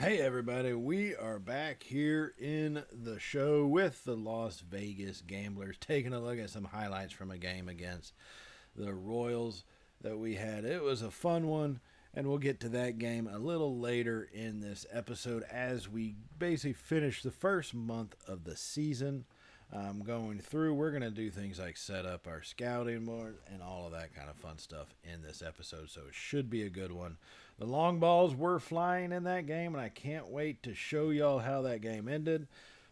Hey everybody, we are back here in the show with the Las Vegas Gamblers, taking a look at some highlights from a game against the Royals that we had. It was a fun one, and we'll get to that game a little later in this episode as we basically finish the first month of the season. Going through, we're going to do things like set up our scouting board and all of that kind of fun stuff in this episode, so it should be a good one. The long balls were flying in that game, and I can't wait to show y'all how that game ended.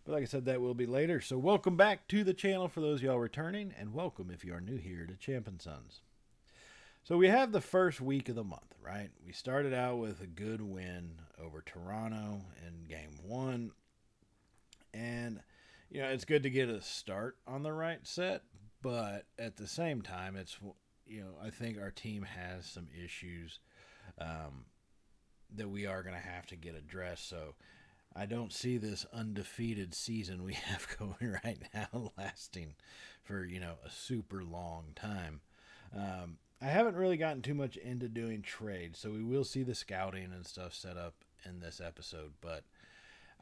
But like I said, that will be later. So welcome back to the channel for those y'all returning, and welcome if you are new here to Champ and Sons. So we have the first week of the month, right? We started out with a good win over Toronto in game one, and it's good to get a start on the right set, but at the same time, I think our team has some issues that we are going to have to get addressed. So I don't see this undefeated season we have going right now lasting for, a super long time. I haven't really gotten too much into doing trades, so we will see the scouting and stuff set up in this episode, but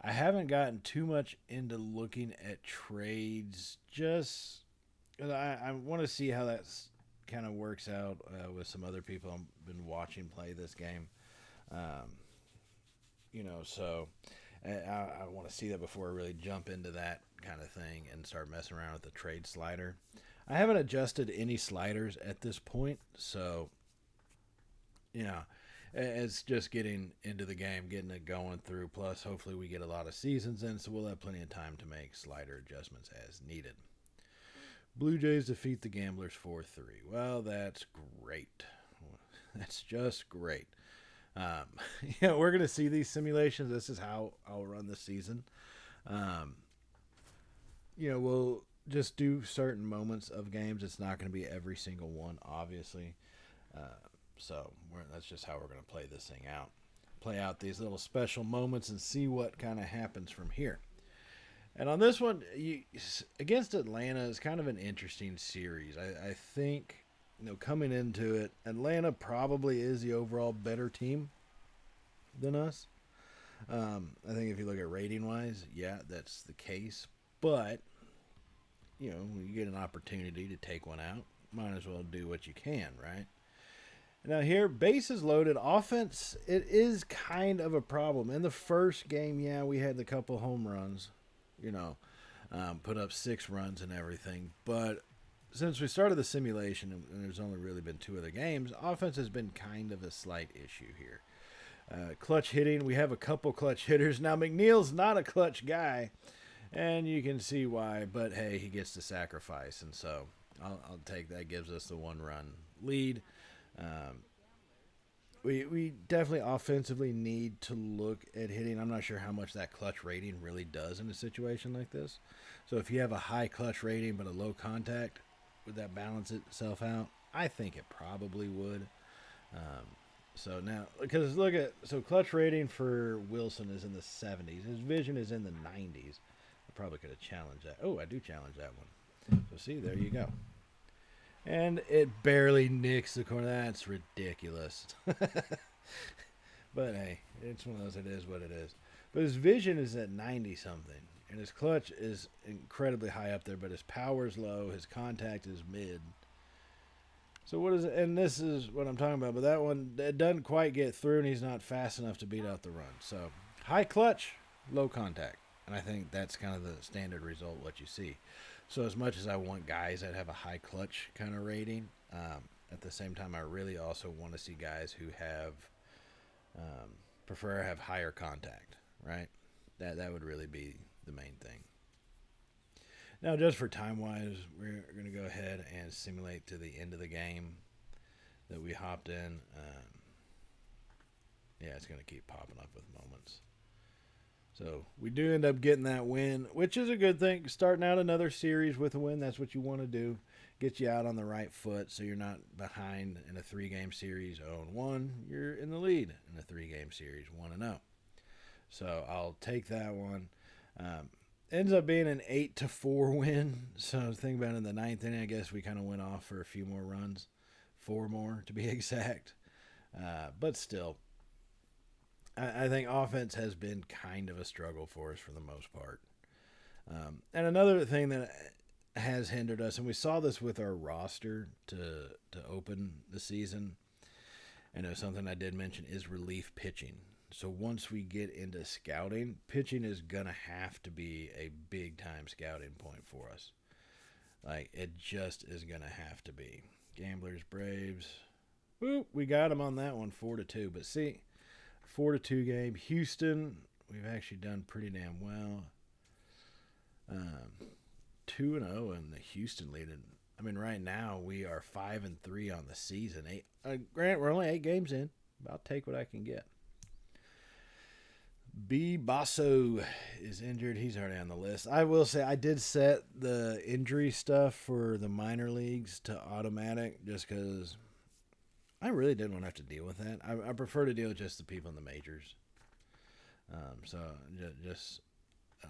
I haven't gotten too much into looking at trades. Just I want to see how that kind of works out with some other people I've been watching play this game. So I want to see that before I really jump into that kind of thing and start messing around with the trade slider. I haven't adjusted any sliders at this point, so it's just getting into the game, getting it going through. Plus, hopefully we get a lot of seasons in, so we'll have plenty of time to make slider adjustments as needed. Blue Jays defeat the Gamblers 4-3. Well, that's great. That's just great. We're going to see these simulations. This is how I'll run the season. We'll just do certain moments of games. It's not going to be every single one, obviously. So that's just how we're going to play this thing out. Play out these little special moments and see what kind of happens from here. And on this one, against Atlanta is kind of an interesting series. I think, coming into it, Atlanta probably is the overall better team than us. I think if you look at rating-wise, yeah, that's the case. But, when you get an opportunity to take one out, might as well do what you can, right? Now here, bases loaded, offense, it is kind of a problem. In the first game, yeah, we had the couple home runs, put up 6 runs and everything. But since we started the simulation, and there's only really been 2 other games, offense has been kind of a slight issue here. Clutch hitting, we have a couple clutch hitters. Now, McNeil's not a clutch guy, and you can see why, but hey, he gets to sacrifice, and so I'll take that. Gives us the 1-run lead. We definitely offensively need to look at hitting. I'm not sure how much that clutch rating really does in a situation like this. So if you have a high clutch rating but a low contact, would that balance itself out? I think it probably would. So now, because clutch rating for Wilson is in the 70s. His vision is in the 90s. I probably could have challenged that. Oh, I do challenge that one. So see, there you go. And it barely nicks the corner. That's ridiculous. But hey, it's one of those, it is what it is. But his vision is at 90-something. And his clutch is incredibly high up there, but his power is low. His contact is mid. So what is it? And this is what I'm talking about. But that one, it doesn't quite get through, and he's not fast enough to beat out the run. So high clutch, low contact. And I think that's kind of the standard result, what you see. So as much as I want guys that have a high clutch kind of rating, at the same time, I really also want to see guys who have prefer to have higher contact, right? That would really be the main thing. Now, just for time-wise, we're going to go ahead and simulate to the end of the game that we hopped in. Yeah, it's going to keep popping up with moments. So we do end up getting that win, which is a good thing. Starting out another series with a win, that's what you want to do. Get you out on the right foot so you're not behind in a 3-game series 0-1. You're in the lead in a 3-game series 1-0. So I'll take that one. Ends up being an 8-4 win. So think about it, in the 9th inning, I guess we kind of went off for a few more runs. 4 more to be exact. But still, I think offense has been kind of a struggle for us for the most part. And another thing that has hindered us, and we saw this with our roster to open the season, and it was something I did mention, is relief pitching. So once we get into scouting, pitching is going to have to be a big-time scouting point for us. Like, it just is going to have to be. Gamblers, Braves. Woo, we got them on that one, 4-2. But see, 4-2 game. Houston, we've actually done pretty damn well. 2-0 in the Houston lead. I mean, right now we are 5-3 on the season. Grant, we're only 8 games in. I'll take what I can get. B. Basso is injured. He's already on the list. I will say I did set the injury stuff for the minor leagues to automatic just because I really didn't want to have to deal with that. I prefer to deal with just the people in the majors. So just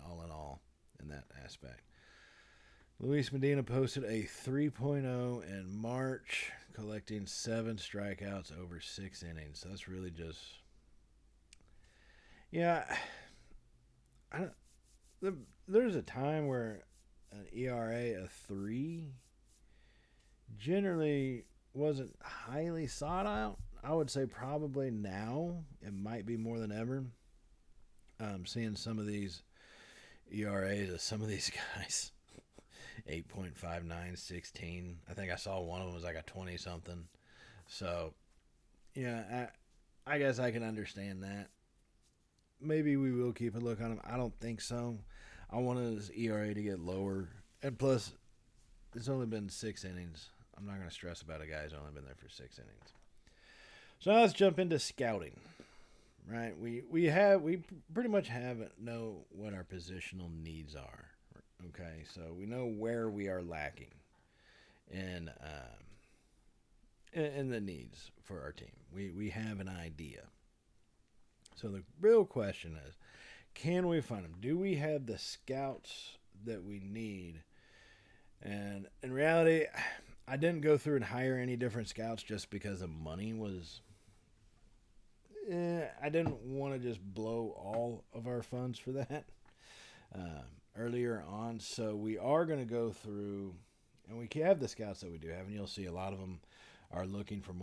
all in all in that aspect. Luis Medina posted a 3.0 in March, collecting 7 strikeouts over 6 innings. So that's really just... Yeah, there's a time where an ERA of 3 generally wasn't highly sought out. I would say probably now it might be more than ever. Seeing some of these ERAs of some of these guys, 8.59, 16. I think I saw one of them was like a 20-something. So, yeah, I guess I can understand that. Maybe we will keep a look on him. I don't think so. I wanted his ERA to get lower. And plus, it's only been 6 innings. I'm not going to stress about a guy who's only been there for 6 innings. So now let's jump into scouting. Right? We pretty much know what our positional needs are. Okay? So we know where we are lacking in the needs for our team. We have an idea. So the real question is, can we find them? Do we have the scouts that we need? And in reality, I didn't go through and hire any different scouts just because the money was... I didn't want to just blow all of our funds for that earlier on. So we are going to go through, and we have the scouts that we do have, and you'll see a lot of them are looking for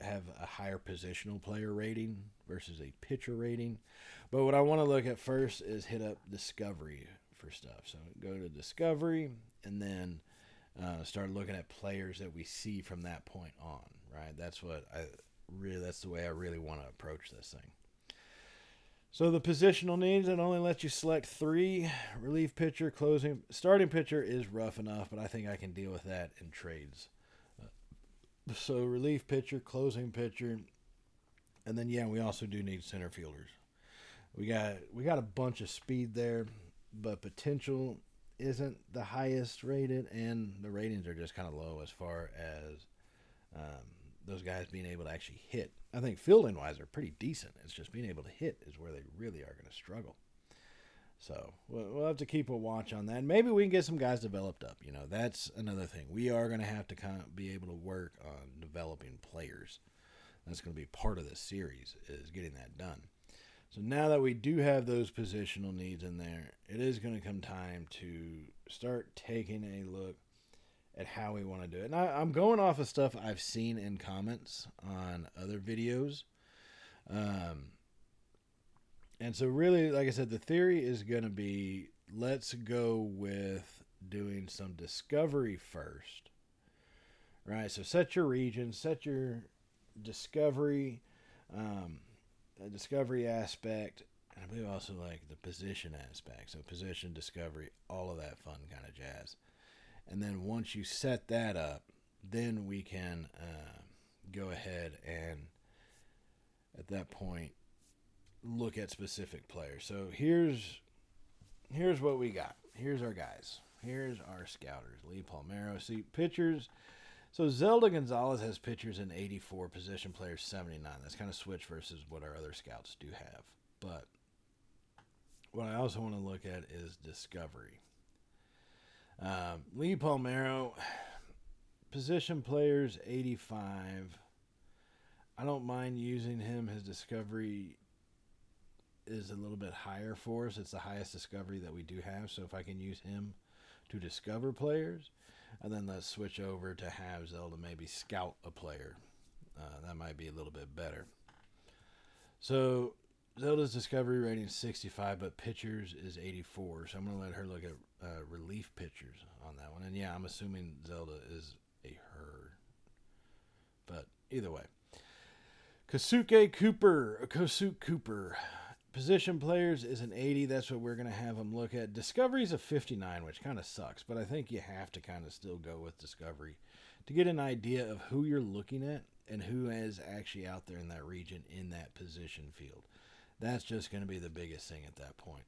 have a higher positional player rating versus a pitcher rating. But what I want to look at first is hit up Discovery for stuff. So go to Discovery and then start looking at players that we see from that point on, right? That's the way I really want to approach this thing. So the positional needs, it only lets you select 3. Relief pitcher, starting pitcher is rough enough, but I think I can deal with that in trades. So relief pitcher, closing pitcher, and then we also do need center fielders. We got a bunch of speed there, but potential isn't the highest rated, and the ratings are just kind of low as far as those guys being able to actually hit. I think fielding wise they're pretty decent. It's just being able to hit is where they really are going to struggle. So we'll have to keep a watch on that. Maybe we can get some guys developed up. That's another thing. We are going to have to kind of be able to work on developing players. That's going to be part of this series, is getting that done. So now that we do have those positional needs in there, it is going to come time to start taking a look at how we want to do it. And I'm going off of stuff I've seen in comments on other videos. And so really, like I said, the theory is going to be, let's go with doing some discovery first. Right? So set your region, set your discovery, discovery aspect, and I believe also like the position aspect. So position, discovery, all of that fun kind of jazz. And then once you set that up, then we can go ahead and at that point look at specific players. So here's what we got. Here's our guys. Here's our scouters. Lee Palmeiro. See, pitchers. So Zelda Gonzalez has pitchers in 84, position players 79. That's kind of switch versus what our other scouts do have. But what I also want to look at is discovery. Lee Palmeiro, position players 85. I don't mind using him. His discovery is a little bit higher for us. It's the highest discovery that we do have. So if I can use him to discover players, and then let's switch over to have Zelda maybe scout a player. That might be a little bit better. So Zelda's discovery rating is 65, but pitchers is 84. So I'm going to let her look at relief pitchers on that one. And yeah, I'm assuming Zelda is a her. But either way. Kosuke Cooper. Position players is an 80. That's what we're going to have them look at. Discovery is a 59, which kind of sucks. But I think you have to kind of still go with Discovery to get an idea of who you're looking at and who is actually out there in that region in that position field. That's just going to be the biggest thing at that point.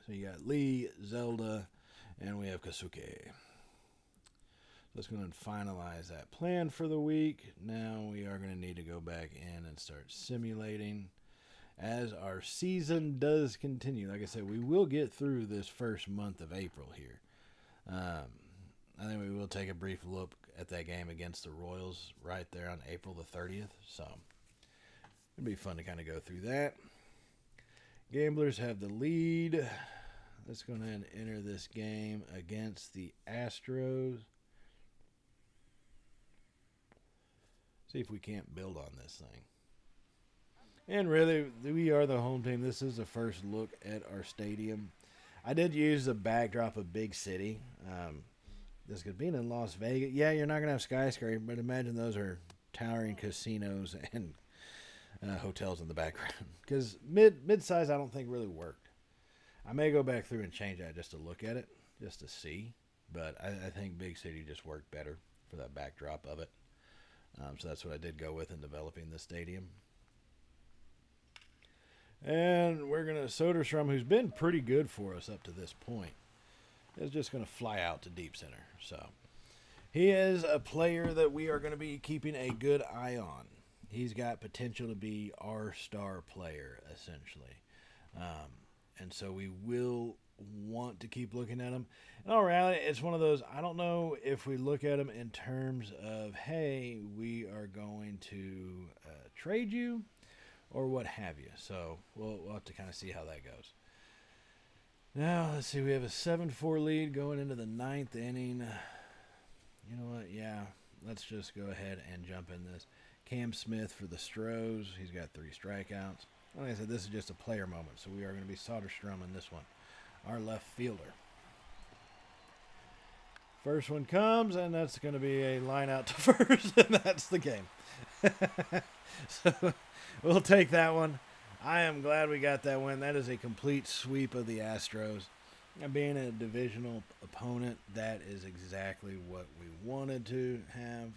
So you got Lee, Zelda, and we have Kosuke. Let's go and finalize that plan for the week. Now we are going to need to go back in and start simulating as our season does continue. Like I said, we will get through this first month of April here. I think we will take a brief look at that game against the Royals right there on April the 30th. So it'll be fun to kind of go through that. Gamblers have the lead. Let's go ahead and enter this game against the Astros. See if we can't build on this thing. And really, we are the home team. This is the first look at our stadium. I did use the backdrop of Big City. This could be in Las Vegas. Yeah, you're not going to have skyscrapers, but imagine those are towering casinos and hotels in the background. Because mid-size I don't think really worked. I may go back through and change that just to look at it, just to see. But I think Big City just worked better for that backdrop of it. So that's what I did go with in developing the stadium. And we're going to, Soderstrom, who's been pretty good for us up to this point, is just going to fly out to deep center. So he is a player that we are going to be keeping a good eye on. He's got potential to be our star player, essentially. And so we will want to keep looking at him. In all reality, it's one of those, I don't know if we look at him in terms of, hey, we are going to trade you or what have you. So we'll have to kind of see how that goes. Now, let's see. We have a 7-4 lead going into the 9th inning. You know what? Yeah, let's just go ahead and jump in this. Cam Smith for the Stros. He's got 3 strikeouts. Like I said, this is just a player moment, so we are going to be Soderstrom in this one. Our left fielder. First one comes, and that's going to be a line out to first, and that's the game. So we'll take that one. I am glad we got that win. That is a complete sweep of the Astros. And being a divisional opponent, that is exactly what we wanted to have.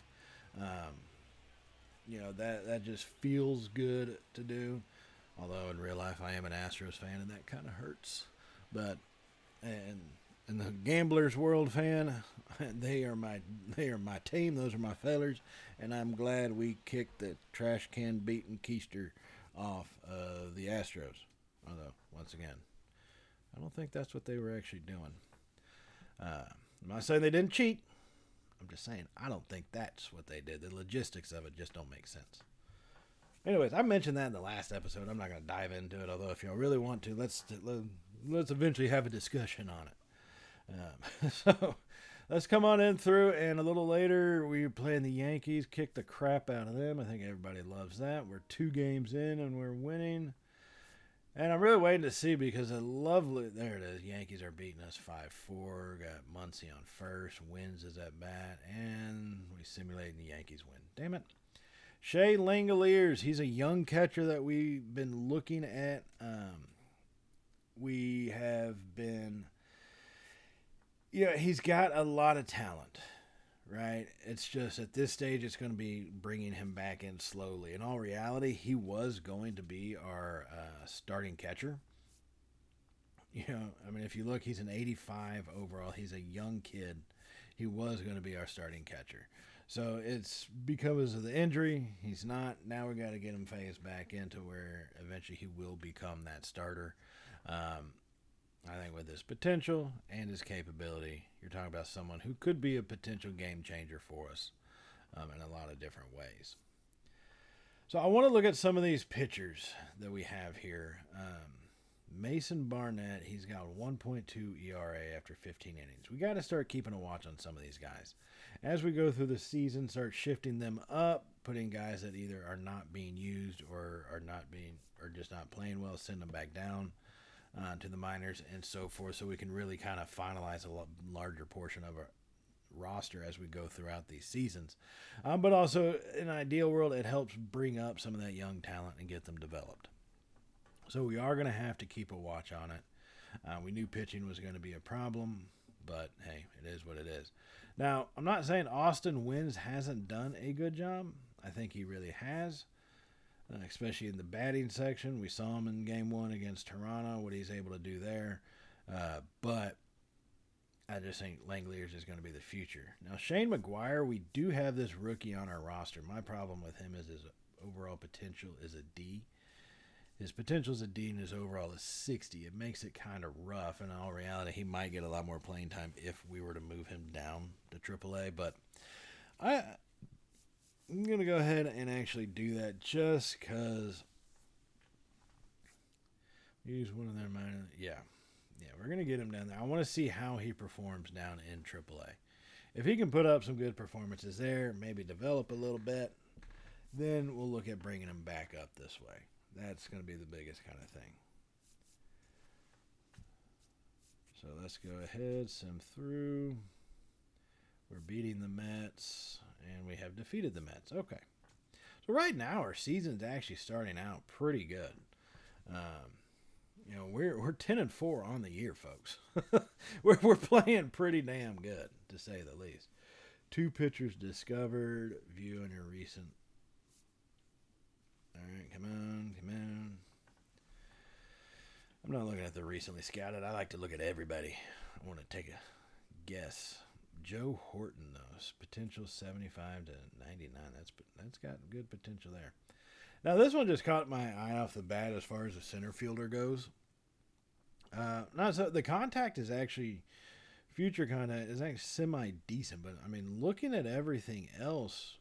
That just feels good to do. Although in real life I am an Astros fan, and that kind of hurts. But and the Gamblers World fan, they are my team. Those are my fellers, and I'm glad we kicked the trash can beating keister off the Astros. Although once again, I don't think that's what they were actually doing. I'm not saying they didn't cheat. I'm just saying I don't think that's what they did. The logistics of it just don't make sense. Anyways, I mentioned that in the last episode. I'm not going to dive into it, although if you really want to, let's eventually have a discussion on it. So let's come on in through, and a little later we're playing the Yankees. Kick the crap out of them. I think everybody loves that. We're 2 games in, and we're winning. And I'm really waiting to see because there it is. Yankees are beating us 5-4. Got Muncy on first. Wins is at bat, and we simulating the Yankees win. Damn it. Shea Langoliers, he's a young catcher that we've been looking at. We have been, he's got a lot of talent, right? It's just at this stage, it's going to be bringing him back in slowly. In all reality, he was going to be our starting catcher. If you look, he's an 85 overall. He's a young kid. He was going to be our starting catcher. So it's because of the injury, he's not. Now we got to get him phased back into where eventually he will become that starter. I think with his potential and his capability, you're talking about someone who could be a potential game changer for us in a lot of different ways. So I want to look at some of these pitchers that we have here. Mason Barnett, he's got 1.2 ERA after 15 innings. We got to start keeping a watch on some of these guys. As we go through the season, start shifting them up, putting guys that either are not being used or just not playing well, send them back down to the minors and so forth, so we can really kind of finalize a larger portion of our roster as we go throughout these seasons. But also, in an ideal world, it helps bring up some of that young talent and get them developed. So we are going to have to keep a watch on it. We knew pitching was going to be a problem, but hey, it is what it is. Now, I'm not saying Austin Wynns hasn't done a good job. I think he really has, especially in the batting section. We saw him in Game 1 against Toronto, what he's able to do there. But I just think Langeliers is going to be the future. Now, Shane McGuire, we do have this rookie on our roster. My problem with him is his overall potential is a D. His potential is a D and his overall is 60. It makes it kind of rough. In all reality, he might get a lot more playing time if we were to move him down to AAA. But I'm going to go ahead and actually do that just because. Use one of their minor. Yeah, we're going to get him down there. I want to see how he performs down in AAA. If he can put up some good performances there, maybe develop a little bit, then we'll look at bringing him back up this way. That's going to be the biggest kind of thing. So let's go ahead, sim through. We're beating the Mets, and we have defeated the Mets. Okay. So right now, our season's actually starting out pretty good. We're 10-4 on the year, folks. we're playing pretty damn good, to say the least. 2 pitchers discovered. View on your recent. All right, come on. I'm not looking at the recently scouted. I like to look at everybody. I want to take a guess. Joe Horton, though, potential 75 to 99. That's got good potential there. Now, this one just caught my eye off the bat as far as the center fielder goes. So the contact is actually, future contact is actually semi-decent, but, I mean, looking at everything else,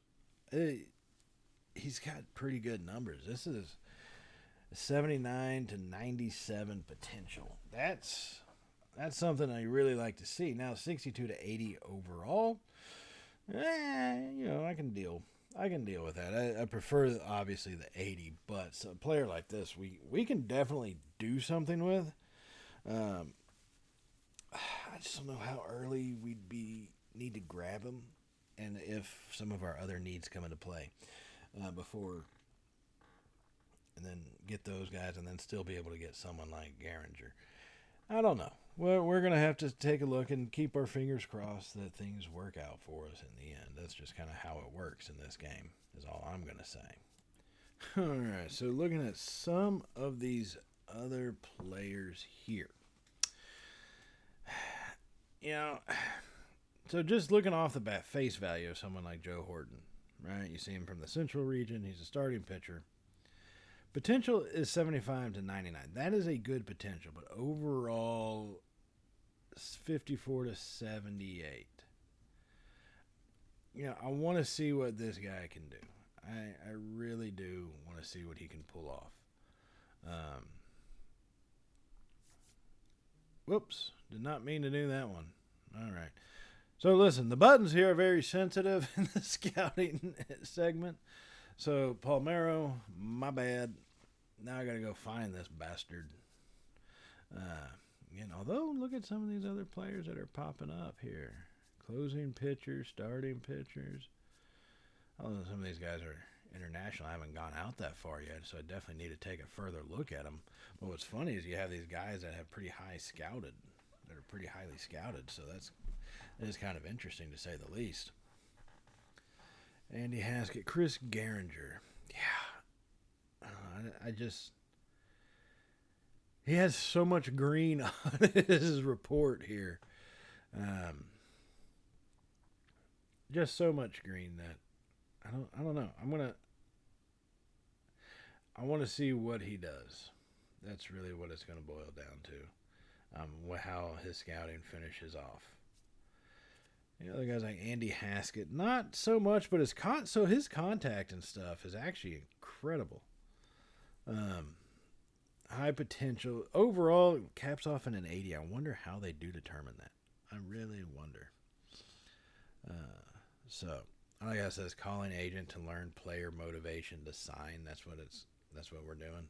he's got pretty good numbers. This is 79 to 97 potential. That's something I really like to see. Now, 62 to 80 overall, I can deal with that. I prefer, obviously, the 80, but a player like this, we can definitely do something with. I just don't know how early we'd need to grab him, and if some of our other needs come into play before, and then get those guys, and then still be able to get someone like Gehringer. I don't know. We're going to have to take a look and keep our fingers crossed that things work out for us in the end. That's just kind of how it works in this game, is all I'm going to say. All right, so looking at some of these other players here. So just looking off the bat, face value of someone like Joe Horton, right? You see him from the Central region. He's a starting pitcher. Potential is 75 to 99. That is a good potential, but overall, 54 to 78. I want to see what this guy can do. I really do want to see what he can pull off. Whoops, did not mean to do that one. All right. So listen, the buttons here are very sensitive in the scouting segment. So Palmeiro, my bad. Now I got to go find this bastard. Although look at some of these other players that are popping up here. Closing pitchers, starting pitchers. Although some of these guys are international. I haven't gone out that far yet, so I definitely need to take a further look at them. But what's funny is you have these guys that have pretty highly scouted. So that is kind of interesting to say the least. Andy Haskett, Chris Gehringer. Yeah. He has so much green on his report here. Just so much green that I don't know. I want to see what he does. That's really what it's going to boil down to. How his scouting finishes off. The other guys like Andy Haskett, not so much, but his contact and stuff is actually incredible. High potential. Overall, caps off in an 80. I wonder how they do determine that. I really wonder. So, like I said, calling agent to learn player motivation to sign. That's what we're doing.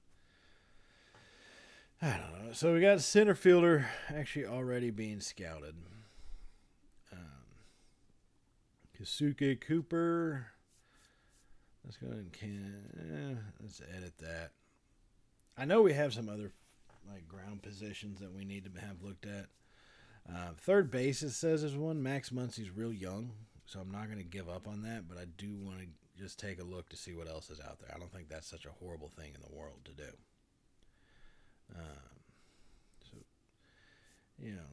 I don't know. So we got a center fielder actually already being scouted. Keisuke Cooper. Let's go ahead and let's edit that. I know we have some other like ground positions that we need to have looked at. Third base, it says, is one. Max Muncy's real young, so I'm not going to give up on that, but I do want to just take a look to see what else is out there. I don't think that's such a horrible thing in the world to do.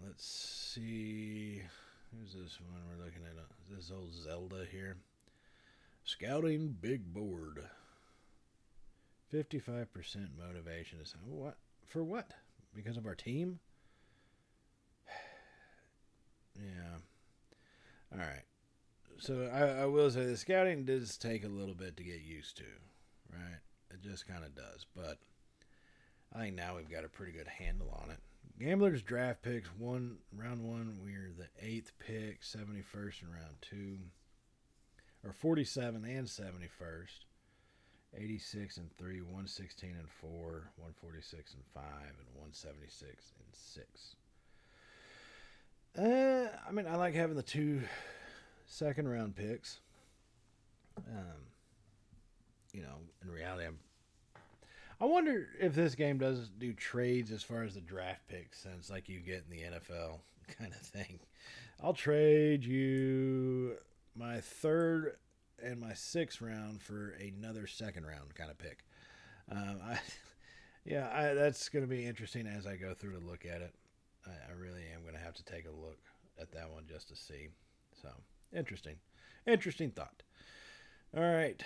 Let's see. Who's this one we're looking at? This old Zelda here. Scouting big board. 55% motivation is what? For what? Because of our team? Yeah. All right. So I will say the scouting does take a little bit to get used to, right? It just kind of does. But I think now we've got a pretty good handle on it. Gamblers draft picks, round one, we're the 8th pick, 71st in round 2, or 47th and 71st, 86 and 3, 116 and 4, 146 and 5, and 176 and 6. I like having the 2 second round picks. In reality, I wonder if this game does do trades as far as the draft picks, since like you get in the NFL kind of thing. I'll trade you my 3rd and my 6th round for another 2nd round kind of pick. That's going to be interesting as I go through to look at it. I really am going to have to take a look at that one just to see. So, interesting thought. All right,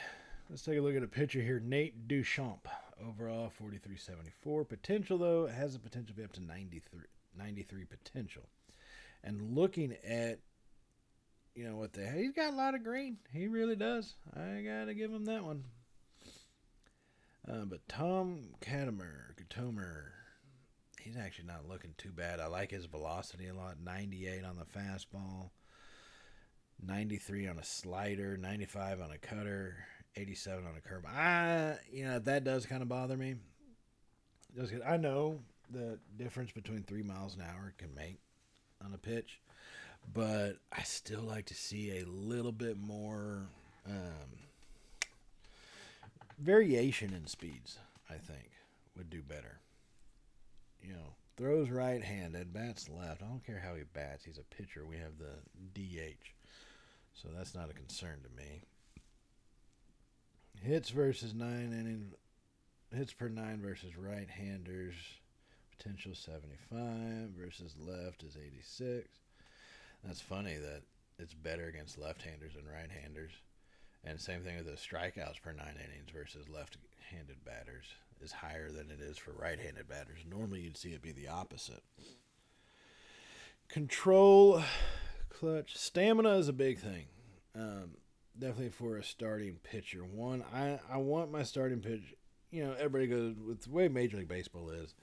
let's take a look at a pitcher here. Nate Duchamp. Overall, 43.74. Potential, though, it has the potential to be up to 93 potential. And looking at, he's got a lot of green. He really does. I got to give him that one. But Tom Katomer, he's actually not looking too bad. I like his velocity a lot. 98 on the fastball, 93 on a slider, 95 on a cutter, 87 on a curve. That does kind of bother me. I know the difference between 3 miles an hour can make on a pitch, but I still like to see a little bit more variation in speeds. I think would do better. Throws right-handed, bats left. I don't care how he bats. He's a pitcher. We have the DH, so that's not a concern to me. Hits versus 9 innings. Hits per 9 versus right-handers. Potential 75 versus left is 86. That's funny that it's better against left-handers than right-handers. And same thing with the strikeouts per 9 innings versus left-handed batters is higher than it is for right-handed batters. Normally you'd see it be the opposite. Control, clutch, stamina is a big thing. Definitely for a starting pitcher. One, I want my starting pitch. Everybody goes with the way Major League Baseball is.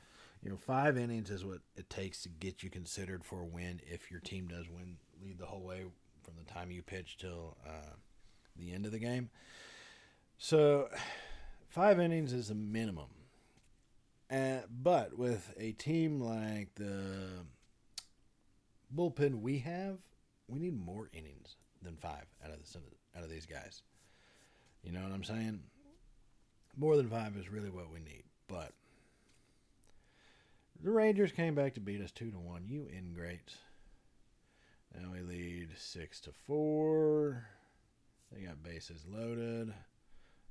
5 innings is what it takes to get you considered for a win if your team does lead the whole way from the time you pitch till the end of the game. So 5 innings is the minimum. But with a team like the bullpen we have, we need more innings than 5 out of these guys. You know what I'm saying? More than 5 is really what we need. But the Rangers came back to beat us 2-1. You ingrates. Now we lead 6-4. They got bases loaded.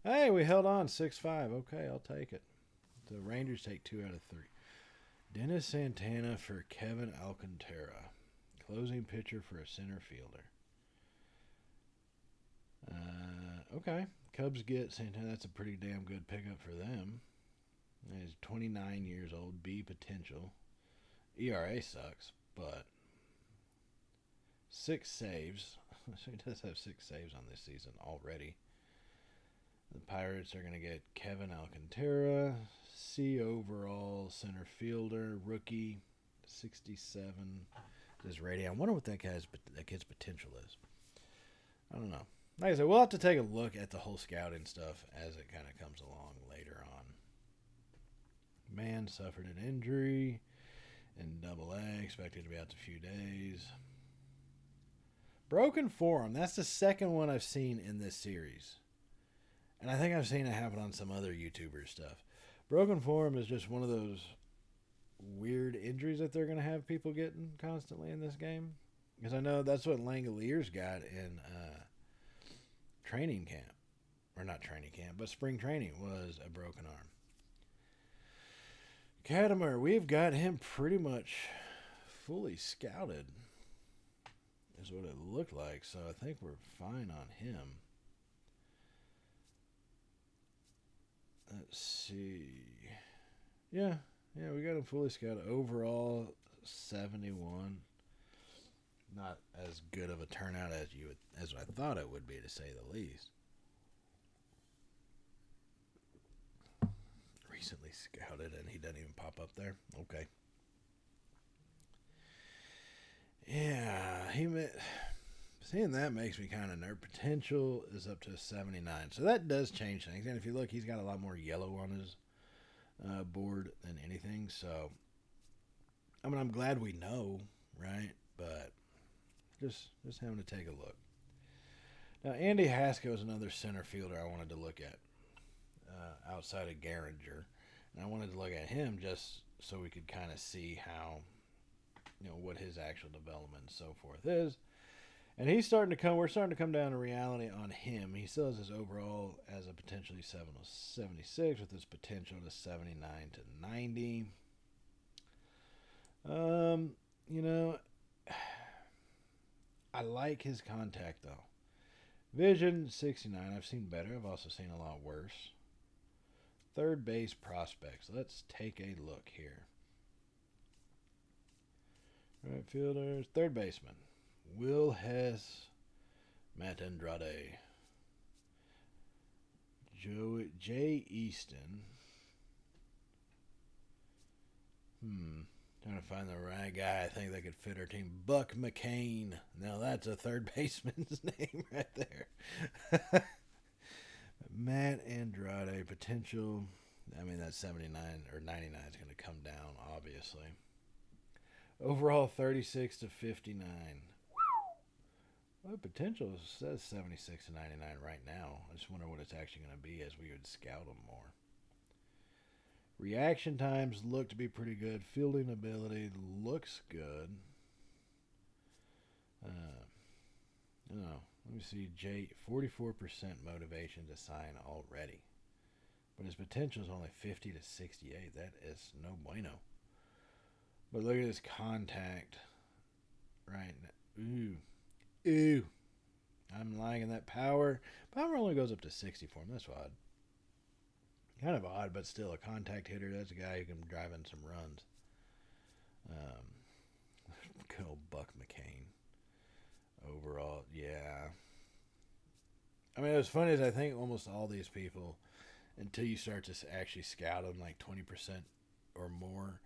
Hey, we held on 6-5. Okay, I'll take it. The Rangers take 2 out of 3. Dennis Santana for Kevin Alcantara. Closing pitcher for a center fielder. Okay. Cubs get Santana. That's a pretty damn good pickup for them. He's 29 years old. B potential. ERA sucks, but 6 saves. So he does have 6 saves on this season already. The Pirates are going to get Kevin Alcantara, C overall center fielder, rookie, 67. His rating. I wonder what that kid's potential is. I don't know. Like I said, we'll have to take a look at the whole scouting stuff as it kind of comes along later on. Man suffered an injury in Double-A, expected to be out in a few days. Broken forearm. That's the second one I've seen in this series. And I think I've seen it happen on some other YouTuber stuff. Broken forearm is just one of those weird injuries that they're going to have people getting constantly in this game. Because I know that's what Langoliers got in training camp. Or not training camp, but spring training was a broken arm. Katimer, we've got him pretty much fully scouted. Is what it looked like. So I think we're fine on him. Let's see. Yeah, we got him fully scouted. Overall, 71. Not as good of a turnout as I thought it would be, to say the least. Recently scouted, and he doesn't even pop up there. Okay. Yeah, seeing that makes me kind of nervous. Potential is up to 79. So that does change things. And if you look, he's got a lot more yellow on his board than anything. So, I mean, I'm glad we know, right? But just having to take a look. Now, Andy Haskell is another center fielder I wanted to look at outside of Garinger. And I wanted to look at him just so we could kind of see how, what his actual development and so forth is. And we're starting to come down to reality on him. He still has his overall as a potentially 76 with his potential to 79 to 90. I like his contact though. Vision 69. I've seen better. I've also seen a lot worse. Third base prospects. Let's take a look here. Right fielders. Third baseman. Will Hess, Matt Andrade, Jay Easton. Trying to find the right guy I think that could fit our team. Buck McCain. Now that's a third baseman's name right there. Matt Andrade, potential. I mean, that 79 or 99 is going to come down, obviously. Overall, 36 to 59. Well, potential says 76 to 99 right now. I just wonder what it's actually going to be as we would scout them more. Reaction times look to be pretty good. Fielding ability looks good. Let me see. 44% motivation to sign already. But his potential is only 50 to 68. That is no bueno. But look at his contact. Right now. Ooh. I'm liking that power. Power only goes up to 60 for him. That's odd. Kind of odd, but still a contact hitter. That's a guy who can drive in some runs. Good old Buck McCain. Overall, yeah. I mean, what's funny is I think almost all these people, until you start to actually scout them like 20% or more,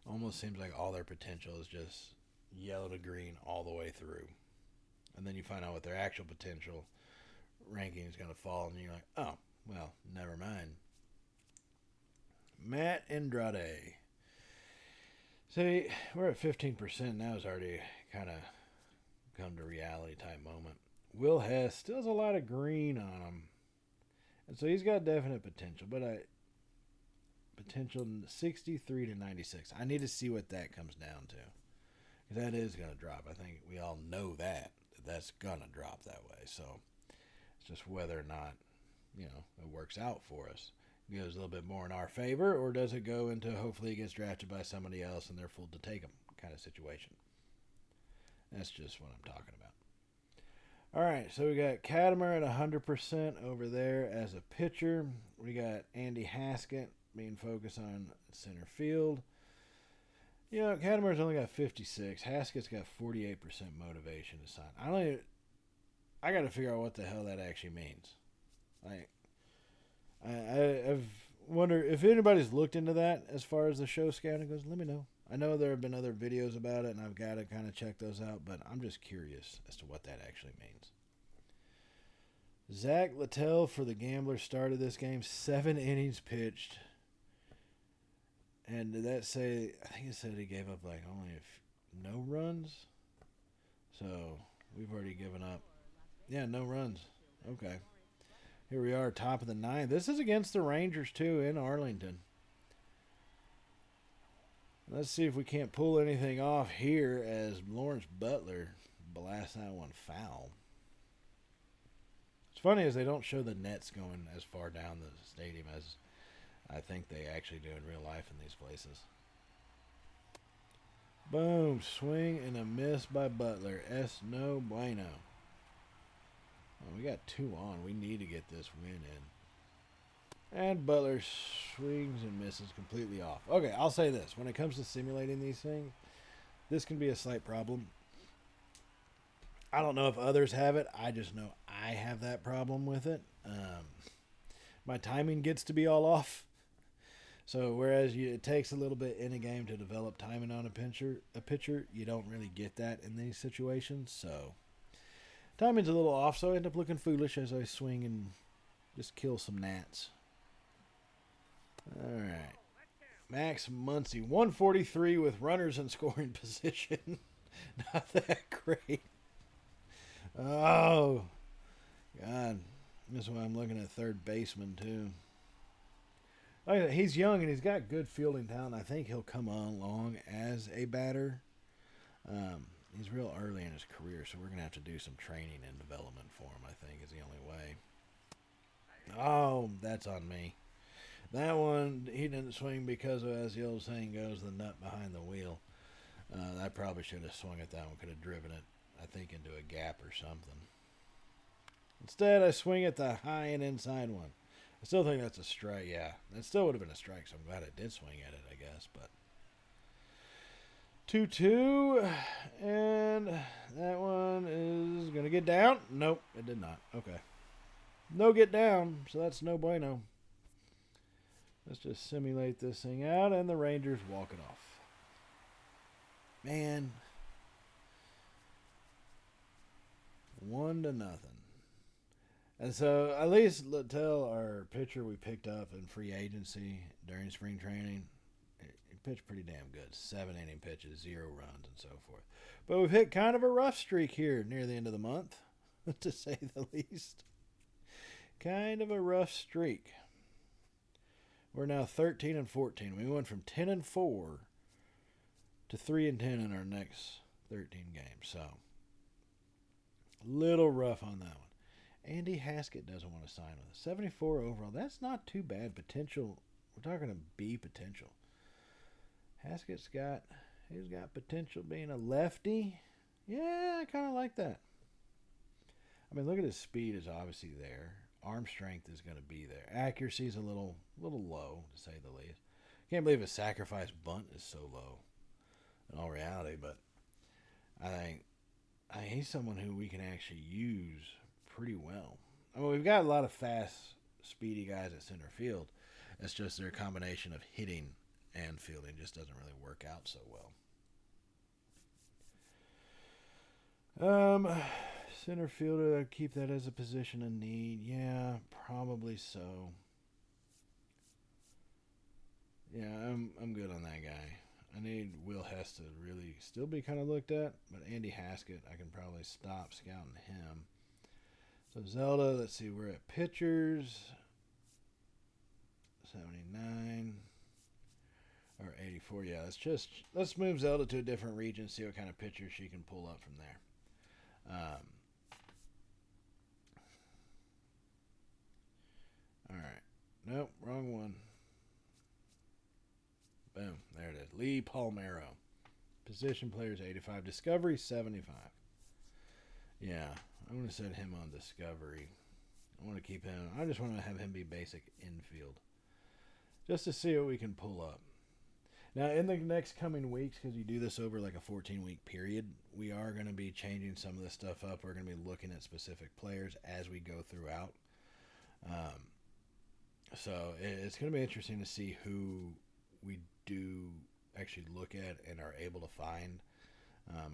almost seems like all their potential is just yellow to green all the way through. And then you find out what their actual potential ranking is going to fall, and you're like, oh, well, never mind. Matt Andrade. See, we're at 15% now. It's already kind of come to reality type moment. Will Hess still has a lot of green on him. And so he's got definite potential, but potential 63 to 96. I need to see what that comes down to. Because that is going to drop. I think we all know that's going to drop that way. So it's just whether or not, it works out for us. It goes a little bit more in our favor, or does it go into hopefully he gets drafted by somebody else and they're fooled to take him kind of situation. That's just what I'm talking about. All right, so we got Katimer at 100% over there as a pitcher. We got Andy Haskett being focused on center field. You know, Cattermore's only got 56. Haskett's got 48% motivation to sign. I got to figure out what the hell that actually means. Like, I've wondered if anybody's looked into that as far as the show scouting goes. Let me know. I know there have been other videos about it, and I've got to kind of check those out, but I'm just curious as to what that actually means. Zach Littell for the Gamblers started this game. 7 innings pitched. And did that say, I think it said he gave up like only no runs? So we've already given up. Yeah, no runs. Okay. Here we are, top of the 9th. This is against the Rangers, too, in Arlington. Let's see if we can't pull anything off here as Lawrence Butler blasts that one foul. What's funny is they don't show the nets going as far down the stadium as I think they actually do in real life in these places. Boom. Swing and a miss by Butler. No bueno. Oh, we got 2 on. We need to get this win in. And Butler swings and misses completely off. Okay, I'll say this. When it comes to simulating these things, this can be a slight problem. I don't know if others have it. I just know I have that problem with it. My timing gets to be all off. So whereas it takes a little bit in a game to develop timing on a pitcher, you don't really get that in these situations. So timing's a little off, so I end up looking foolish as I swing and just kill some gnats. All right. Max Muncy, 143 with runners in scoring position. Not that great. Oh, God. That's why I'm looking at third baseman, too. Like, he's young and he's got good fielding talent. I think he'll come along as a batter. He's real early in his career, so we're going to have to do some training and development for him, I think, is the only way. Oh, that's on me. That one, he didn't swing because of, as the old saying goes, the nut behind the wheel. I probably should have swung at that one. Could have driven it, I think, into a gap or something. Instead, I swing at the high and inside one. I still think that's a strike. Yeah, that still would have been a strike, so I'm glad I did swing at it, I guess. But 2-2, and that one is going to get down. Nope, it did not. Okay. No get down, so that's no bueno. Let's just simulate this thing out, and the Rangers walk it off. Man. 1-0. And so, at least Littell, our pitcher we picked up in free agency during spring training, he pitched pretty damn good. 7-inning pitches, 0 runs, and so forth. But we've hit kind of a rough streak here near the end of the month, to say the least. Kind of a rough streak. We're now 13-14. We went from 10-4 to 3-10 in our next 13 games. So, a little rough on that one. Andy Haskett doesn't want to sign with us. 74 overall. That's not too bad. Potential. We're talking a B potential. Haskett's got potential being a lefty. Yeah, I kind of like that. I mean, look at his speed is obviously there. Arm strength is going to be there. Accuracy is a little low, to say the least. Can't believe his sacrifice bunt is so low in all reality, but I think he's someone who we can actually use pretty well. I mean, we've got a lot of fast, speedy guys at center field. It's just their combination of hitting and fielding just doesn't really work out so well. Center fielder, I'd keep that as a position of need. Yeah, probably so. Yeah, I'm good on that guy. I need Will Hess to really still be kind of looked at, but Andy Haskett, I can probably stop scouting him. So Zelda, let's see, we're at pitchers. 79 or 84. Yeah, let's move Zelda to a different region, see what kind of pitcher she can pull up from there. All right. Nope, wrong one. Boom, there it is. Lee Palmero. Position players 85. Discovery 75. Yeah, I'm going to set him on Discovery. I want to keep him. I just want to have him be basic infield. Just to see what we can pull up. Now, in the next coming weeks, because you do this over like a 14-week period, we are going to be changing some of this stuff up. We're going to be looking at specific players as we go throughout. So it's going to be interesting to see who we do actually look at and are able to find.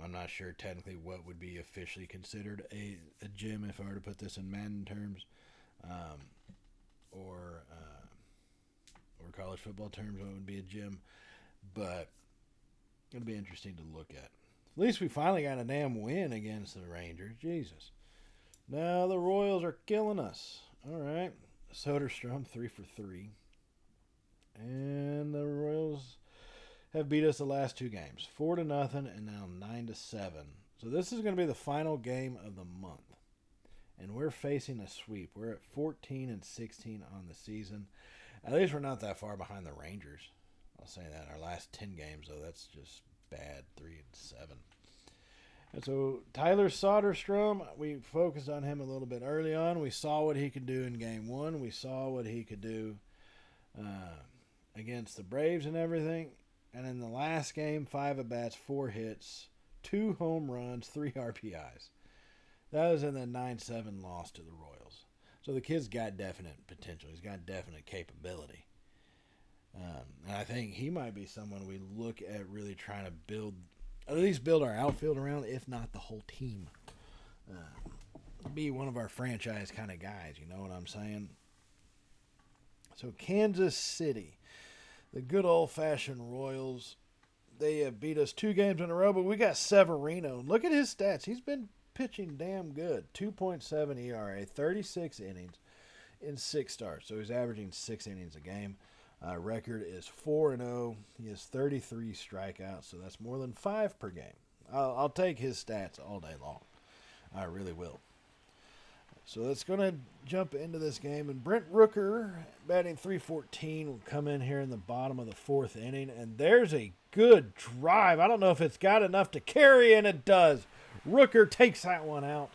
I'm not sure technically what would be officially considered a gym if I were to put this in Madden terms, or college football terms, what would be a gym. But it'll be interesting to look at. At least we finally got a damn win against the Rangers. Jesus. Now the Royals are killing us. All right. Soderstrom 3 for 3. And the Royals have beat us the last 2 games. 4-0 and now 9-7. So this is going to be the final game of the month. And we're facing a sweep. We're at 14-16 on the season. At least we're not that far behind the Rangers. I'll say that. Our last 10 games, though, that's just bad. 3-7. And so Tyler Soderstrom, we focused on him a little bit early on. We saw what he could do in game 1. We saw what he could do against the Braves and everything. And in the last game, 5 at-bats, 4 hits, 2 home runs, 3 RBIs. That was in the 9-7 loss to the Royals. So the kid's got definite potential. He's got definite capability. And I think he might be someone we look at really trying to build, at least build our outfield around, if not the whole team. Be one of our franchise kind of guys, you know what I'm saying? So Kansas City, the good old-fashioned Royals, they have beat us 2 games in a row, but we got Severino. Look at his stats. He's been pitching damn good. 2.7 ERA, 36 innings in 6 starts. So he's averaging 6 innings a game. Record is 4-0. He has 33 strikeouts, so that's more than 5 per game. I'll take his stats all day long. I really will. So let's going to jump into this game. And Brent Rooker, batting .314, will come in here in the bottom of the 4th inning. And there's a good drive. I don't know if it's got enough to carry, and it does. Rooker takes that one out.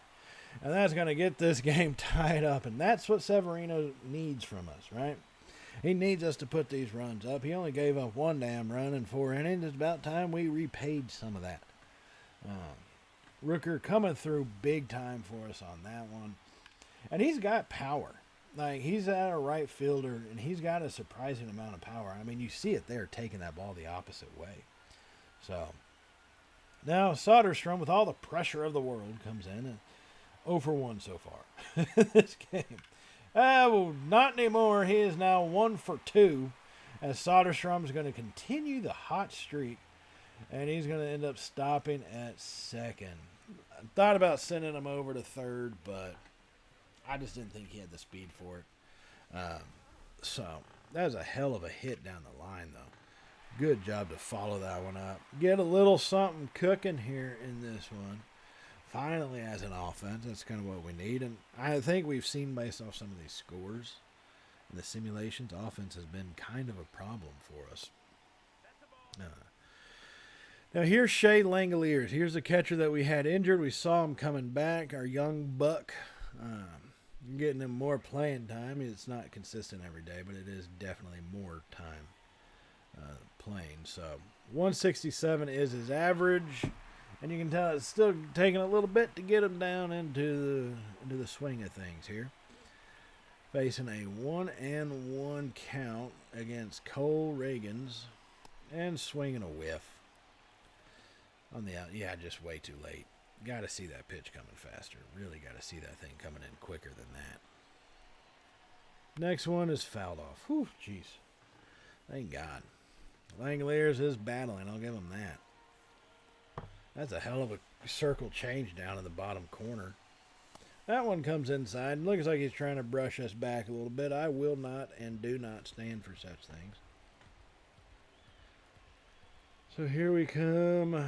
And that's going to get this game tied up. And that's what Severino needs from us, right? He needs us to put these runs up. He only gave up 1 damn run in 4 innings. It's about time we repaid some of that. Rooker coming through big time for us on that one. And he's got power. Like, he's a right fielder, and he's got a surprising amount of power. I mean, you see it there, taking that ball the opposite way. So, now Soderstrom, with all the pressure of the world, comes in and 0 for 1 so far this game. Well, not anymore. He is now 1 for 2, as Soderstrom is going to continue the hot streak, and he's going to end up stopping at second. I thought about sending him over to third, but I just didn't think he had the speed for it. So that was a hell of a hit down the line, though. Good job to follow that one up. Get a little something cooking here in this one. Finally, as an offense, that's kind of what we need. And I think we've seen, based off some of these scores and the simulations, offense has been kind of a problem for us. Now, here's Shea Langoliers. Here's the catcher that we had injured. We saw him coming back, our young buck. Getting him more playing time. It's not consistent every day, but it is definitely more time playing. So 167 is his average, and you can tell it's still taking a little bit to get him down into the swing of things here. Facing a 1-1 count against Cole Reagans, and swinging a whiff on the out. Yeah, just way too late. Got to see that pitch coming faster. Really got to see that thing coming in quicker than that. Next one is fouled off. Whew, jeez. Thank God. Langoliers is battling. I'll give him that. That's a hell of a circle change down in the bottom corner. That one comes inside. Looks like he's trying to brush us back a little bit. I will not and do not stand for such things. So here we come.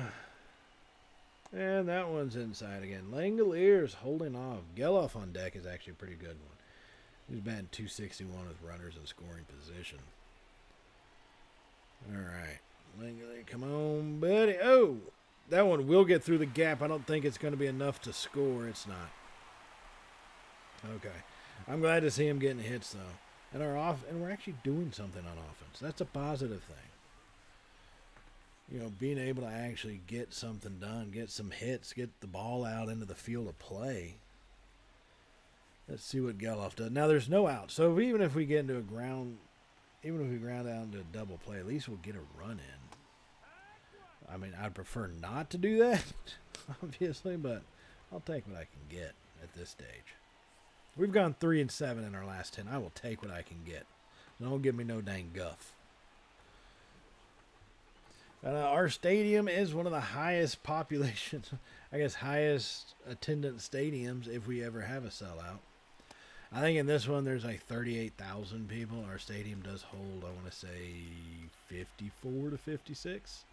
And that one's inside again. Langoliers holding off. Geloff on deck is actually a pretty good one. He's batting .261 with runners in scoring position. All right. Langoliers, come on, buddy. Oh, that one will get through the gap. I don't think it's going to be enough to score. It's not. Okay. I'm glad to see him getting hits, though. And we're actually doing something on offense. That's a positive thing. being able to actually get something done, get some hits, get the ball out into the field of play. Let's see what Geloff does. Now, there's no out. So even if we get into a ground, even if we ground out into a double play, at least we'll get a run in. I mean, I'd prefer not to do that, obviously, but I'll take what I can get at this stage. We've gone 3-7 in our last 10. I will take what I can get. Don't give me no dang guff. Our stadium is one of the highest population, I guess, highest attendance stadiums if we ever have a sellout. I think in this one there's like 38,000 people. Our stadium does hold, I want to say, 54 to 56.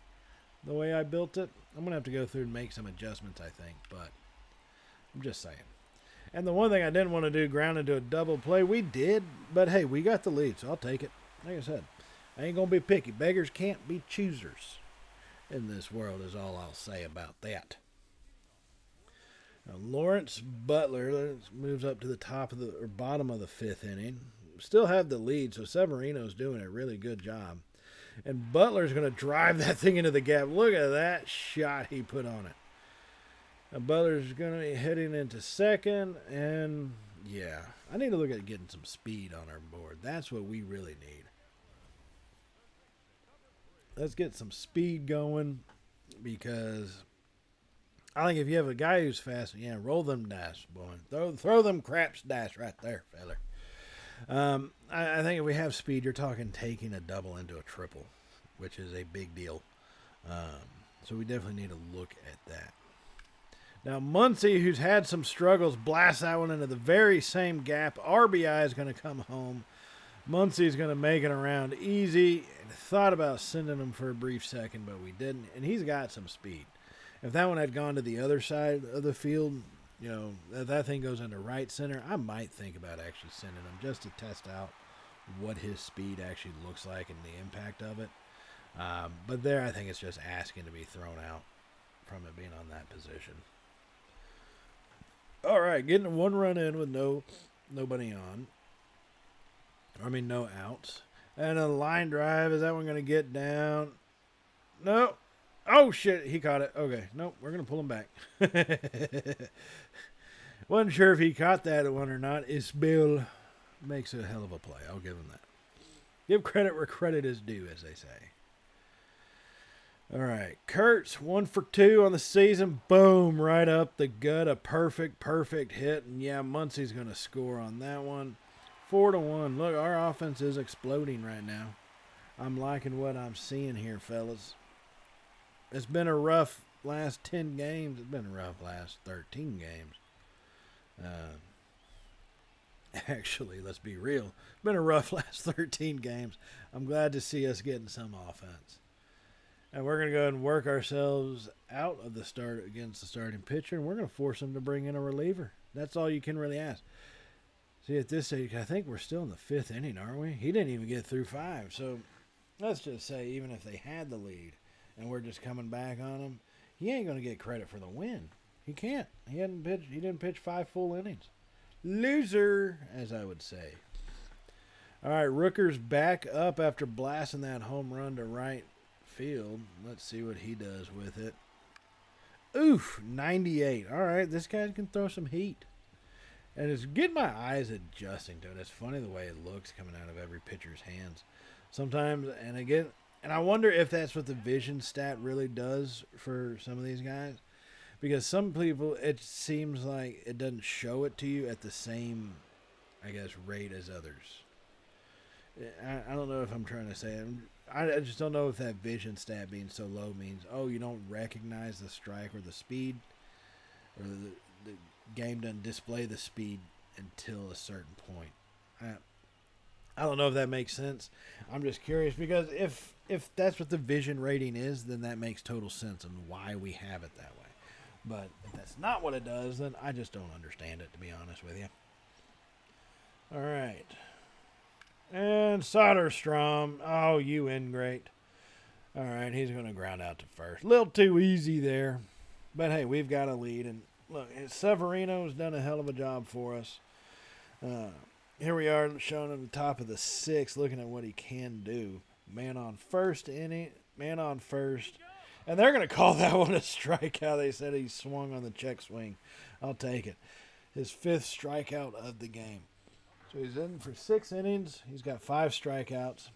The way I built it, I'm going to have to go through and make some adjustments, I think, but I'm just saying. And the one thing I didn't want to do, ground into a double play, we did, but hey, we got the lead, so I'll take it. Like I said, I ain't going to be picky. Beggars can't be choosers in this world is all I'll say about that. Now, Lawrence Butler moves up to the top of or bottom of the fifth inning. Still have the lead, so Severino's doing a really good job. And Butler's going to drive that thing into the gap. Look at that shot he put on it. Now, Butler's going to be heading into second, and yeah, I need to look at getting some speed on our board. That's what we really need. Let's get some speed going because I think if you have a guy who's fast, yeah, roll them dice, boy. Throw them craps dice right there, feller. I think if we have speed, you're talking taking a double into a triple, which is a big deal. So we definitely need to look at that. Now, Muncy, who's had some struggles, blasts that one into the very same gap. RBI is going to come home. Muncy's going to make it around easy. Thought about sending him for a brief second, but we didn't. And he's got some speed. If that one had gone to the other side of the field, if that thing goes into right center, I might think about actually sending him just to test out what his speed actually looks like and the impact of it. But there, I think it's just asking to be thrown out from it being on that position. All right, getting one run in with nobody on. No outs. And a line drive. Is that one going to get down? No. Oh, shit. He caught it. Okay. Nope. We're going to pull him back. Wasn't sure if he caught that one or not. Isbell makes a hell of a play. I'll give him that. Give credit where credit is due, as they say. All right. Kurtz, 1 for 2 on the season. Boom. Right up the gut. A perfect hit. And, yeah, Muncy's going to score on that one. 4-1. Look, our offense is exploding right now. I'm liking what I'm seeing here, fellas. It's been a rough last 10 games. It's been a rough last 13 games. Actually, let's be real. It's been a rough last 13 games. I'm glad to see us getting some offense. And we're going to go ahead and work ourselves out of the start against the starting pitcher, and we're going to force him to bring in a reliever. That's all you can really ask. See, at this stage, I think we're still in the 5th inning, aren't we? He didn't even get through 5. So let's just say even if they had the lead and we're just coming back on him, he ain't going to get credit for the win. He can't. He didn't pitch 5 full innings. Loser, as I would say. All right, Rooker's back up after blasting that home run to right field. Let's see what he does with it. Oof, 98. All right, this guy can throw some heat. And it's getting my eyes adjusting to it. It's funny the way it looks coming out of every pitcher's hands. Sometimes, and I wonder if that's what the vision stat really does for some of these guys. Because some people, it seems like it doesn't show it to you at the same, I guess, rate as others. I don't know if I'm trying to say it. I just don't know if that vision stat being so low means, you don't recognize the strike or the speed, or the game doesn't display the speed until a certain point. I don't know if that makes sense. I'm just curious because if that's what the vision rating is, then that makes total sense on why we have it that way. But if that's not what it does, then I just don't understand it, to be honest with you. All right. And Soderstrom. Oh, you ingrate. All right, he's going to ground out to first. A little too easy there. But, hey, we've got a lead. And, look, Severino's done a hell of a job for us. Here we are showing him the top of the 6th, looking at what he can do. Man on first. And they're going to call that one a strikeout. They said he swung on the check swing. I'll take it. His 5th strikeout of the game. So he's in for 6 innings. He's got 5 strikeouts.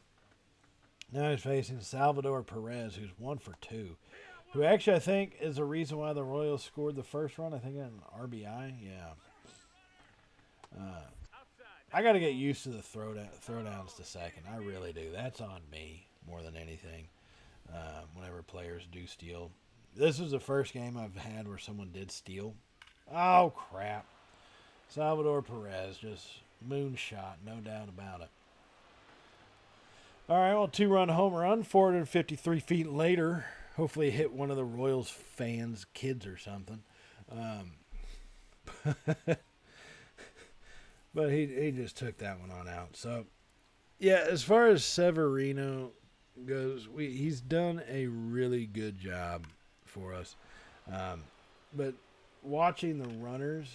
Now he's facing Salvador Perez, who's 1 for 2. Who actually I think is the reason why the Royals scored the first run. I think an RBI. Yeah. I got to get used to the throwdowns to second. I really do. That's on me more than anything. Whenever players do steal. This was the first game I've had where someone did steal. Oh, crap. Salvador Perez, just moonshot, no doubt about it. All right, well, 2-run home run, 453 feet later. Hopefully hit one of the Royals fans' kids or something. But he just took that one on out. So, yeah, as far as Severino goes, he's done a really good job for us. But watching the runners,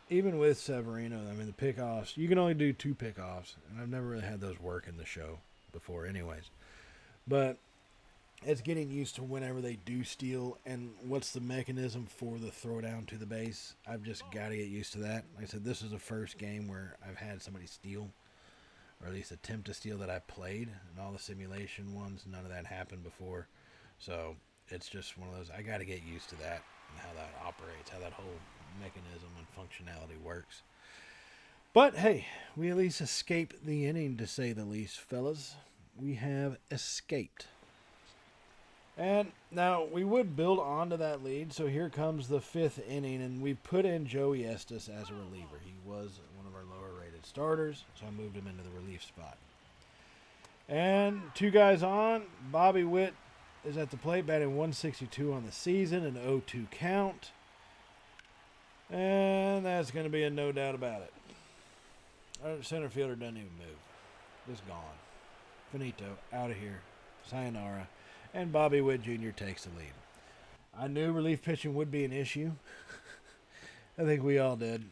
even with Severino, I mean, the pickoffs, you can only do 2 pickoffs, and I've never really had those work in the show before anyways. But it's getting used to whenever they do steal and what's the mechanism for the throwdown to the base. I've just got to get used to that. Like I said, this is the first game where I've had somebody steal, or at least attempt to steal that I played. And all the simulation ones, none of that happened before. So it's just one of those, I got to get used to that and how that operates, how that whole mechanism and functionality works. But hey, we at least escaped the inning, to say the least, fellas. We have escaped. And now we would build onto that lead, so here comes the 5th inning, and we put in Joey Estes as a reliever. He was one of our lower-rated starters, so I moved him into the relief spot. And 2 guys on, Bobby Witt is at the plate, batting 162 on the season, an 0-2 count. And that's going to be a no doubt about it. Our center fielder doesn't even move. Just gone. Finito, out of here. Sayonara. And Bobby Witt Jr. takes the lead. I knew relief pitching would be an issue. I think we all did.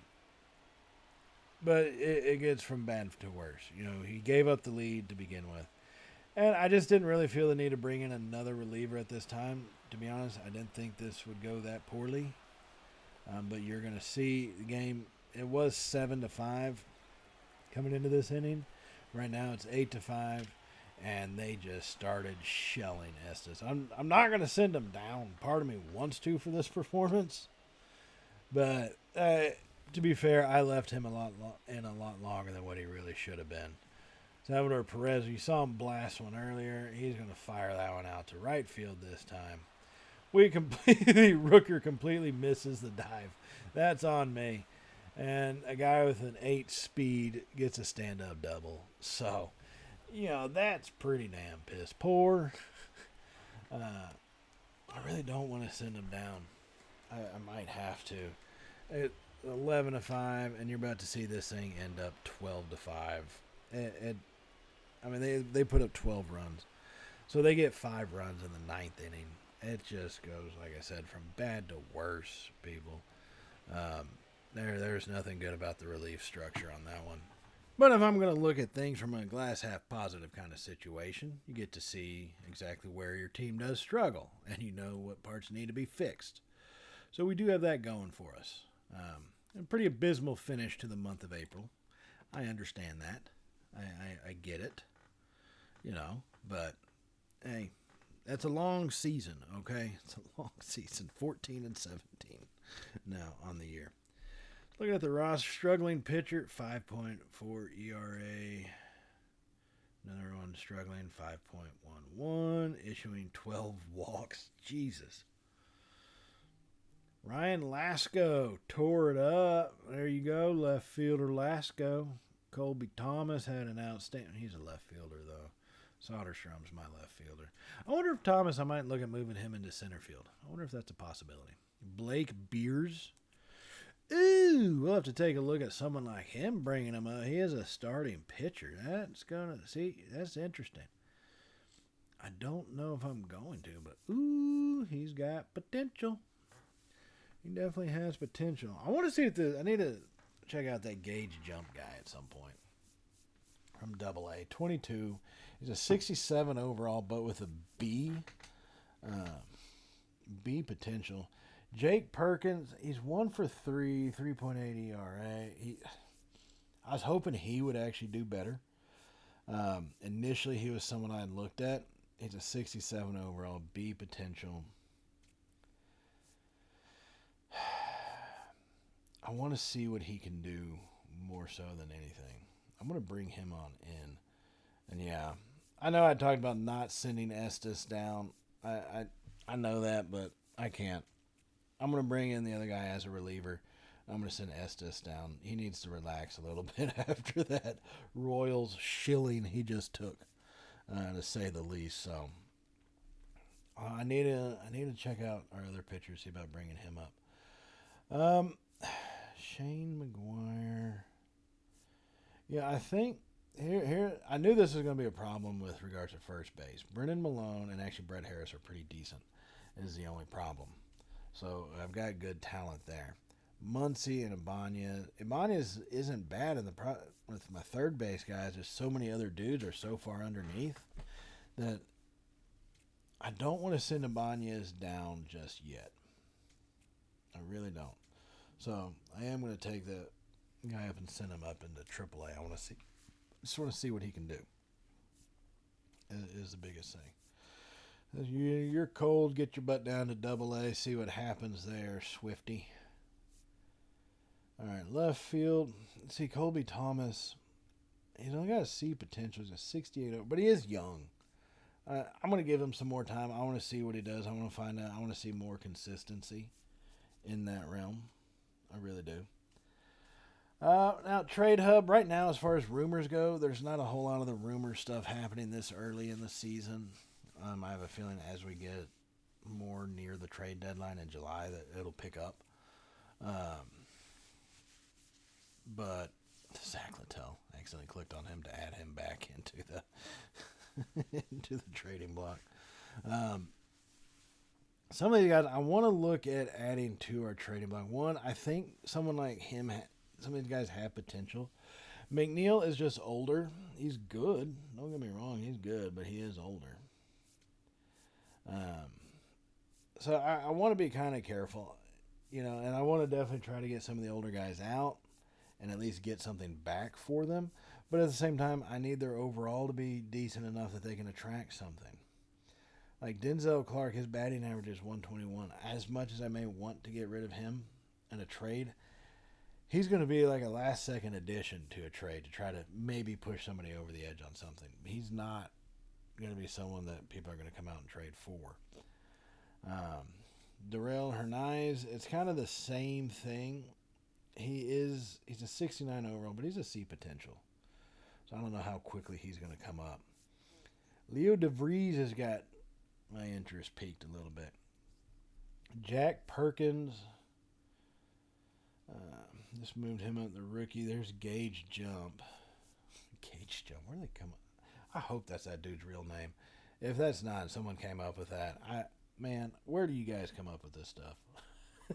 But it gets from bad to worse. You know, he gave up the lead to begin with. And I just didn't really feel the need to bring in another reliever at this time. To be honest, I didn't think this would go that poorly. But you're going to see the game. It was 7-5 coming into this inning. Right now it's 8-5. And they just started shelling Estes. I'm not going to send him down. Part of me wants to for this performance. But to be fair, I left him a lot longer than what he really should have been. Salvador Perez, you saw him blast one earlier. He's going to fire that one out to right field this time. Rooker completely misses the dive. That's on me. And a guy with an 8 speed gets a stand-up double. So, you know, that's pretty damn piss poor. I really don't want to send him down. I might have to. At 11-5, and you're about to see this thing end up 12-5. I mean, they put up 12 runs. So they get 5 runs in the 9th inning. It just goes, like I said, from bad to worse, people. There's nothing good about the relief structure on that one. But if I'm going to look at things from a glass half positive kind of situation, you get to see exactly where your team does struggle, and you know what parts need to be fixed. So we do have that going for us. A pretty abysmal finish to the month of April. I understand that. I get it. You know, but hey, that's a long season, okay? It's a long season, 14 and 17 now on the year. Looking at the roster, struggling pitcher, 5.4 ERA. Another one struggling, 5.11, issuing 12 walks. Jesus. Ryan Lasco tore it up. There you go, left fielder Lasco. Colby Thomas had an outstanding. He's a left fielder, though. Soderstrom's my left fielder. I wonder if Thomas, I might look at moving him into center field. I wonder if that's a possibility. Blake Beers. Ooh, we'll have to take a look at someone like him, bringing him up. He is a starting pitcher. That's interesting. I don't know if I'm going to, but ooh, he's got potential. He definitely has potential. I want to see if I need to check out that Gage Jump guy at some point. From AA, 22. He's a 67 overall, but with a B. B potential. Jake Perkins, he's 1 for 3, 3.8 ERA. I was hoping he would actually do better. Initially, he was someone I had looked at. He's a 67 overall, B potential. I want to see what he can do more so than anything. I'm going to bring him on in. And yeah, I know I talked about not sending Estes down. I know that, but I can't. I'm going to bring in the other guy as a reliever. I'm going to send Estes down. He needs to relax a little bit after that Royals shilling he just took, to say the least. So I need to check out our other pitchers, see about bringing him up. Shane McGuire. Yeah, I think here I knew this was going to be a problem with regards to first base. Brennan Malone and actually Brett Harris are pretty decent. Is the only problem. So I've got good talent there. Muncy and Ibanez. Ibanez isn't bad with my third base guys. There's so many other dudes are so far underneath that I don't want to send Ibanez down just yet. I really don't. So I am going to take the guy up and send him up into AAA. I want to see what he can do. Is the biggest thing. You're cold. Get your butt down to AA. See what happens there, Swifty. All right, left field. Let's see, Colby Thomas. He's only got a C potential. He's a 68, but he is young. I'm going to give him some more time. I want to see what he does. I want to find out. I want to see more consistency in that realm. I really do. Now, Trade Hub, right now, as far as rumors go, there's not a whole lot of the rumor stuff happening this early in the season. I have a feeling as we get more near the trade deadline in July that it'll pick up. But Zach Littell, I accidentally clicked on him to add him back into the into the trading block. Some of these guys, I want to look at adding to our trading block. One, I think someone like him, some of these guys have potential. McNeil is just older. He's good. Don't get me wrong, he's good, but he is older. So I want to be kind of careful, and I want to definitely try to get some of the older guys out and at least get something back for them. But at the same time, I need their overall to be decent enough that they can attract something. Like Denzel Clark, his batting average is 121. As much as I may want to get rid of him in a trade, he's going to be like a last-second addition to a trade to try to maybe push somebody over the edge on something. He's not going to be someone that people are going to come out and trade for. Darrell Hernandez, it's kind of the same thing. He's a 69 overall, but he's a C potential. So I don't know how quickly he's going to come up. Leo DeVries has got my interest peaked a little bit. Jack Perkins, just moved him up the rookie. There's Gage Jump. Gage Jump, where did they come up? I hope that's that dude's real name. If that's not, someone came up with that. Man, where do you guys come up with this stuff?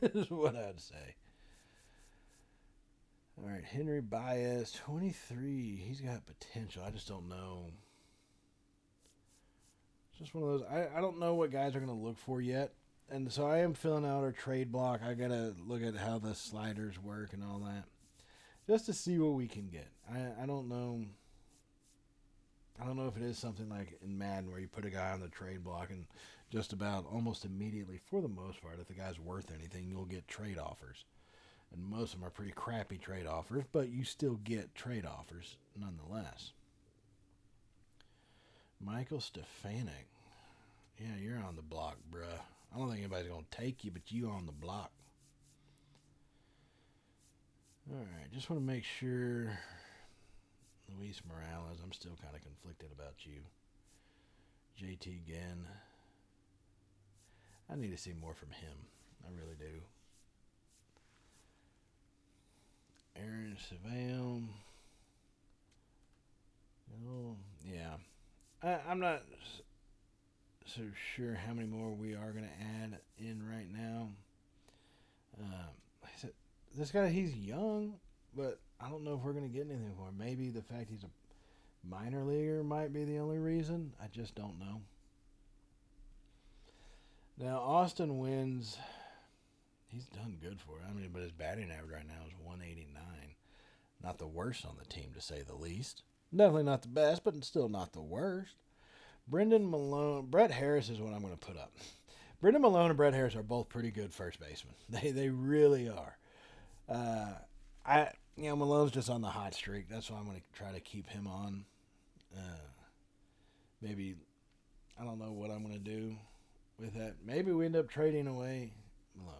Is what I'd say. All right, Henry Baez, 23. He's got potential. I just don't know. It's just one of those. I don't know what guys are going to look for yet. And so I am filling out our trade block. I got to look at how the sliders work and all that. Just to see what we can get. I don't know. I don't know if it is something like in Madden where you put a guy on the trade block and just about almost immediately, for the most part, if the guy's worth anything, you'll get trade offers. And most of them are pretty crappy trade offers, but you still get trade offers nonetheless. Michael Stefanik. Yeah, you're on the block, bruh. I don't think anybody's going to take you, but you on the block. All right, just want to make sure. Luis Morales, I'm still kind of conflicted about you. JT Ginn. I need to see more from him. I really do. Aaron Savale. Oh, yeah. I'm not so sure how many more we are going to add in right now. Like I said, this guy, he's young, but I don't know if we're going to get anything for him. Maybe the fact he's a minor leaguer might be the only reason. I just don't know. Now, Austin wins. He's done good for it. I mean, but his batting average right now is 189. Not the worst on the team, to say the least. Definitely not the best, but still not the worst. Brendan Malone, Brett Harris is what I'm going to put up. Brendan Malone and Brett Harris are both pretty good first basemen. They really are. Malone's just on the hot streak. That's why I'm going to try to keep him on. Maybe, I don't know what I'm going to do with that. Maybe we end up trading away Malone.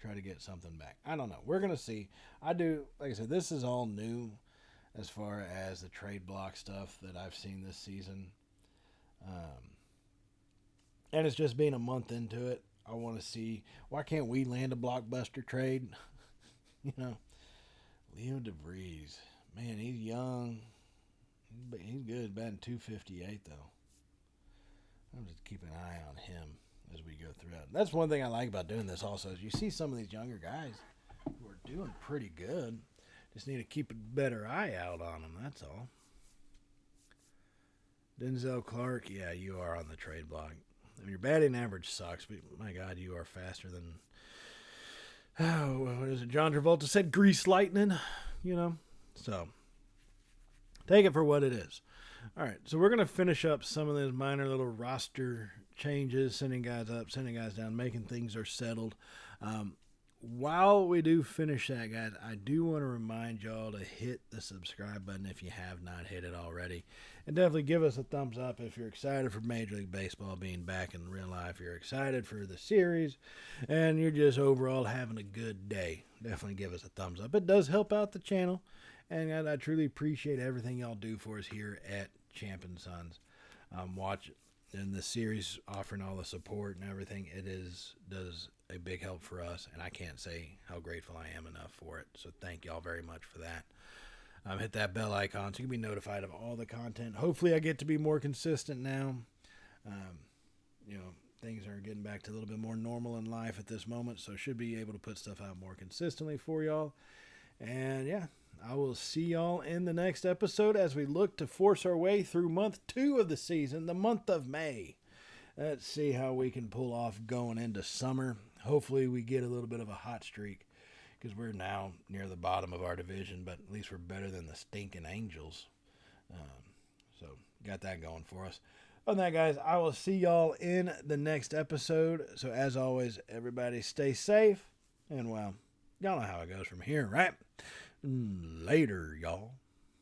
Try to get something back. I don't know. We're going to see. Like I said, this is all new as far as the trade block stuff that I've seen this season. And it's just being a month into it. I want to see, why can't we land a blockbuster trade? Leo DeVries. Man, he's young. He's good. Batting .258, though. I'm just keeping an eye on him as we go through it. That's one thing I like about doing this also, is you see some of these younger guys who are doing pretty good. Just need to keep a better eye out on them, that's all. Denzel Clark, yeah, you are on the trade block. I mean, your batting average sucks, but my God, you are faster than, what is it? John Travolta said, grease lightning, So, take it for what it is. All right, so we're going to finish up some of those minor little roster changes, sending guys up, sending guys down, making things are settled. While we do finish that, guys, I do want to remind y'all to hit the subscribe button if you have not hit it already. And definitely give us a thumbs up if you're excited for Major League Baseball being back in real life. You're excited for the series, and you're just overall having a good day. Definitely give us a thumbs up. It does help out the channel, and I truly appreciate everything y'all do for us here at Champ and Sons. Watch and the series, offering all the support and everything, does a big help for us, and I can't say how grateful I am enough for it. So thank y'all very much for that. Hit that bell icon so you can be notified of all the content. Hopefully I get to be more consistent now. Things are getting back to a little bit more normal in life at this moment, so should be able to put stuff out more consistently for y'all. And yeah, I will see y'all in the next episode as we look to force our way through month 2 of the season, the month of May. Let's see how we can pull off going into summer. Hopefully we get a little bit of a hot streak, because we're now near the bottom of our division, but at least we're better than the stinking Angels. So got that going for us. Other than that, guys, I will see y'all in the next episode. So as always, everybody stay safe, and well, y'all know how it goes from here, right? Later, y'all.